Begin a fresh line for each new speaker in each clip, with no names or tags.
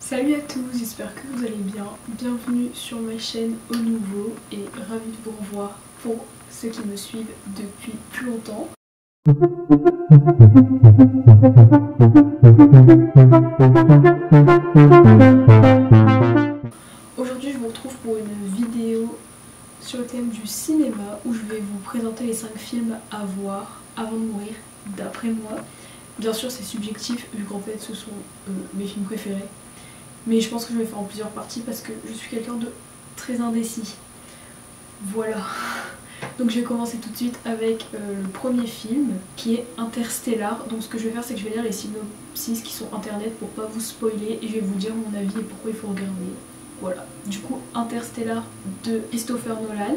Salut à tous, j'espère que vous allez bien. Bienvenue sur ma chaîne au nouveau et ravie de vous revoir pour ceux qui me suivent depuis plus longtemps. Aujourd'hui je vous retrouve pour une vidéo sur le thème du cinéma où je vais vous présenter les 5 films à voir avant de mourir d'après moi. Bien sûr c'est subjectif vu qu'en fait ce sont mes films préférés. Mais je pense que je vais faire en plusieurs parties parce que je suis quelqu'un de très indécis. Voilà. Donc je vais commencer tout de suite avec le premier film qui est Interstellar. Donc ce que je vais faire c'est que je vais lire les synopsis qui sont internet pour pas vous spoiler et je vais vous dire mon avis et pourquoi il faut regarder. Voilà. Du coup Interstellar de Christopher Nolan.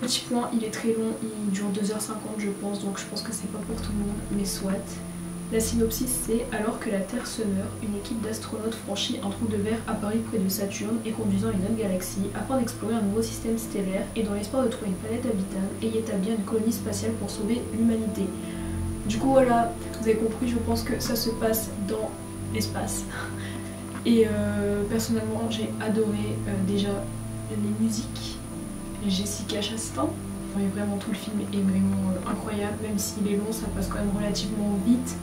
Petit point, il est très long, il dure 2h50 je pense, donc je pense que c'est pas pour tout le monde, mais soit. La synopsis c'est: alors que la Terre se meurt, une équipe d'astronautes franchit un trou de verre apparu près de Saturne et conduisant une autre galaxie afin d'explorer un nouveau système stellaire et dans l'espoir de trouver une planète habitable et y établir une colonie spatiale pour sauver l'humanité. Du coup voilà, vous avez compris, je pense que ça se passe dans l'espace. Et personnellement j'ai adoré déjà les musiques, Jessica Chastain. Enfin, vraiment tout le film est vraiment incroyable, même s'il est long ça passe quand même relativement vite.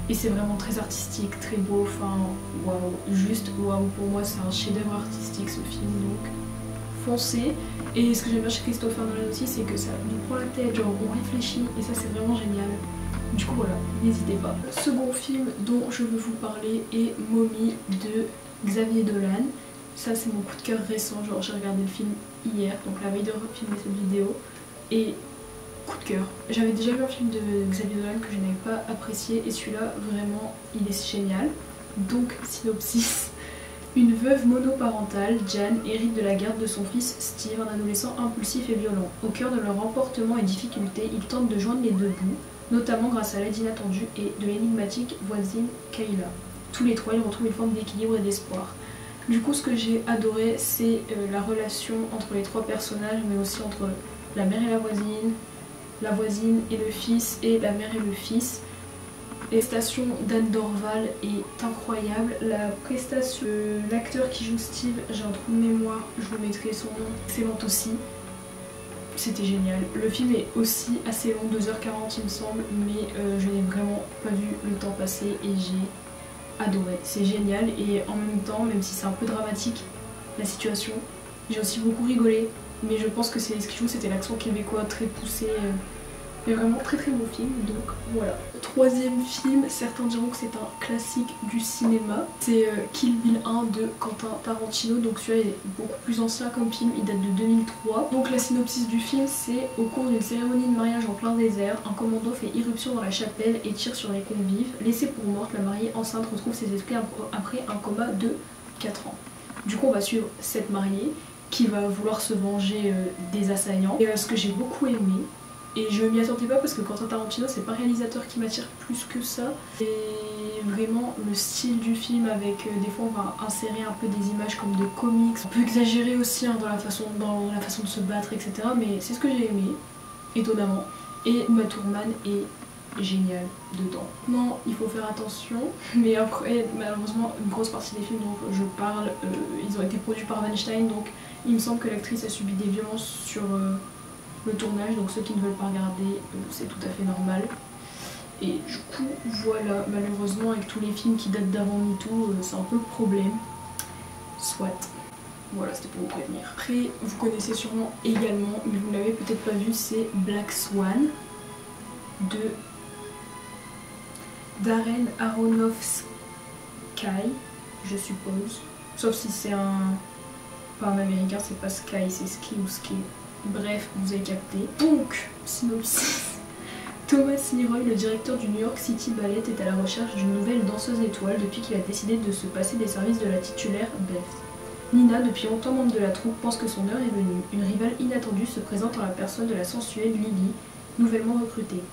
Et c'est vraiment très artistique, très beau, enfin waouh, juste waouh, pour moi c'est un chef-d'œuvre artistique ce film, donc foncez. Et ce que j'aime bien chez Christopher Nolan aussi c'est que ça nous prend la tête, genre on réfléchit et ça c'est vraiment génial. Du coup voilà, n'hésitez pas. Le second film dont je veux vous parler est Mommy de Xavier Dolan. Ça c'est mon coup de cœur récent, genre j'ai regardé le film hier, donc la veille de filmer cette vidéo, et coup de cœur. J'avais déjà vu un film de Xavier Dolan que je n'avais pas apprécié et celui-là vraiment il est génial. Donc synopsis: une veuve monoparentale, Jan, hérite de la garde de son fils Steve, un adolescent impulsif et violent. Au cœur de leur emportement et difficultés, ils tentent de joindre les deux bouts, notamment grâce à l'aide inattendue et de l'énigmatique voisine Kayla. Tous les trois ils retrouvent une forme d'équilibre et d'espoir. Du coup ce que j'ai adoré c'est la relation entre les trois personnages, mais aussi entre la mère et la voisine et le fils, et la mère et le fils. La prestation d'Anne Dorval est incroyable. La prestation de l'acteur qui joue Steve, j'ai un trou de mémoire, je vous mettrai son nom, excellente aussi. C'était génial. Le film est aussi assez long, 2h40 il me semble, mais je n'ai vraiment pas vu le temps passer et j'ai adoré. C'est génial et en même temps, même si c'est un peu dramatique la situation, j'ai aussi beaucoup rigolé. Mais je pense que ce qui joue c'était l'accent québécois très poussé, mais vraiment très très beau film, donc voilà. Troisième film, certains diront que c'est un classique du cinéma, c'est Kill Bill 1 de Quentin Tarantino, donc celui-là est beaucoup plus ancien comme film, il date de 2003. Donc la synopsis du film c'est: au cours d'une cérémonie de mariage en plein désert, un commando fait irruption dans la chapelle et tire sur les convives. Laissée pour morte, la mariée enceinte retrouve ses esprits après un coma de 4 ans. Du coup on va suivre cette mariée qui va vouloir se venger des assaillants. Et ce que j'ai beaucoup aimé, et je m'y attendais pas parce que Quentin Tarantino c'est pas un réalisateur qui m'attire plus que ça, et vraiment le style du film avec des fois on va insérer un peu des images comme de comics, un peu exagéré aussi hein, dans la façon de se battre, etc. Mais c'est ce que j'ai aimé, étonnamment. Et Uma Thurman est génial dedans. Non, il faut faire attention, mais après malheureusement une grosse partie des films dont je parle, ils ont été produits par Weinstein, donc il me semble que l'actrice a subi des violences sur le tournage, donc ceux qui ne veulent pas regarder, c'est tout à fait normal. Et du coup voilà, malheureusement avec tous les films qui datent d'avant MeToo, c'est un peu le problème. Soit. Voilà, c'était pour vous prévenir. Après, vous connaissez sûrement également, mais vous ne l'avez peut-être pas vu, c'est Black Swan de Darren Aronofsky, je suppose. Sauf si c'est pas un américain, c'est pas Sky, c'est Ski ou Ski. Bref, vous avez capté. Donc, synopsis. Thomas Leroy, le directeur du New York City Ballet, est à la recherche d'une nouvelle danseuse étoile depuis qu'il a décidé de se passer des services de la titulaire Beth. Nina, depuis longtemps membre de la troupe, pense que son heure est venue. Une rivale inattendue se présente en la personne de la sensuelle Lily, nouvellement recrutée.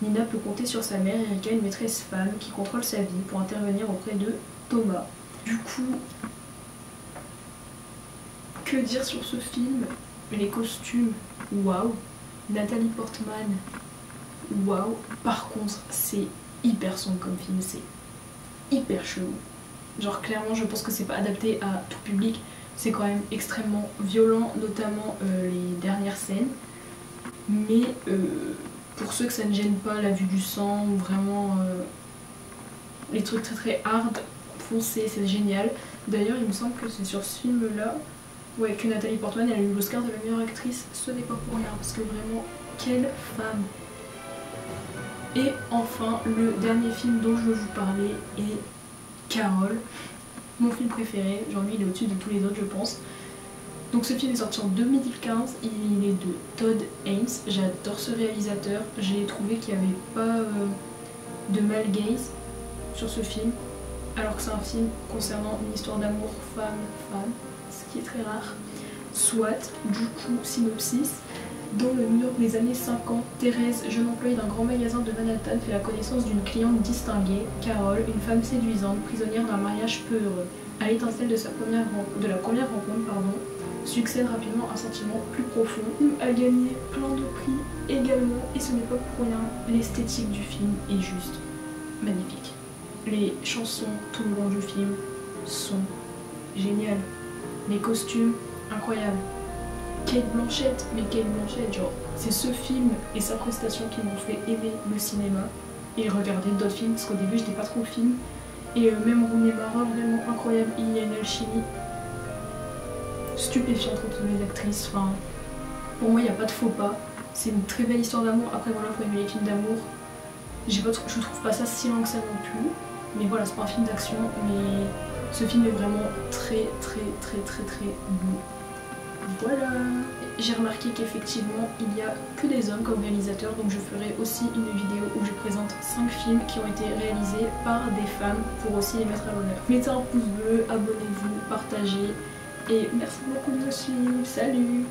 Nina peut compter sur sa mère, Erika, une maîtresse femme qui contrôle sa vie, pour intervenir auprès de Thomas. Du coup, que dire sur ce film? Les costumes, waouh. Nathalie Portman, waouh. Par contre, c'est hyper sombre comme film, c'est hyper chelou. Genre clairement je pense que c'est pas adapté à tout public, c'est quand même extrêmement violent, notamment les dernières scènes. Mais pour ceux que ça ne gêne pas, la vue du sang ou vraiment les trucs très très hard, foncez, c'est génial. D'ailleurs il me semble que c'est sur ce film là ouais, que Nathalie Portman elle a eu l'Oscar de la meilleure actrice, ce n'est pas pour rien parce que vraiment quelle femme. Et enfin le dernier film dont je veux vous parler est Carol, mon film préféré, genre lui il est au-dessus de tous les autres je pense. Donc ce film est sorti en 2015, il est de Todd Haynes, j'adore ce réalisateur, j'ai trouvé qu'il n'y avait pas de male gaze sur ce film, alors que c'est un film concernant une histoire d'amour femme-femme, ce qui est très rare. Soit, du coup, synopsis. Dans le New York des années 50, Thérèse, jeune employée d'un grand magasin de Manhattan, fait la connaissance d'une cliente distinguée, Carol, une femme séduisante, prisonnière d'un mariage peu heureux. À l'étincelle de la première rencontre, succède rapidement un sentiment plus profond, où a gagné plein de prix également, et ce n'est pas pour rien, l'esthétique du film est juste magnifique. Les chansons tout le long du film sont géniales, les costumes incroyables. Kate Blanchett, mais Kate Blanchett, genre, c'est ce film et sa prestation qui m'ont fait aimer le cinéma et regarder d'autres films, parce qu'au début j'étais pas trop film. Et même Rooney Mara, vraiment incroyable, il y a une alchimie stupéfiante entre les actrices, enfin, pour moi il n'y a pas de faux pas, c'est une très belle histoire d'amour. Après voilà, faut aimer les films d'amour, je trouve pas ça si lent que ça non plus, mais voilà, c'est pas un film d'action, mais ce film est vraiment très beau. Voilà. J'ai remarqué qu'effectivement il y a que des hommes comme réalisateurs, donc je ferai aussi une vidéo où je présente 5 films qui ont été réalisés par des femmes pour aussi les mettre à l'honneur. Mettez un pouce bleu, abonnez-vous, partagez et merci beaucoup de me suivre. Salut!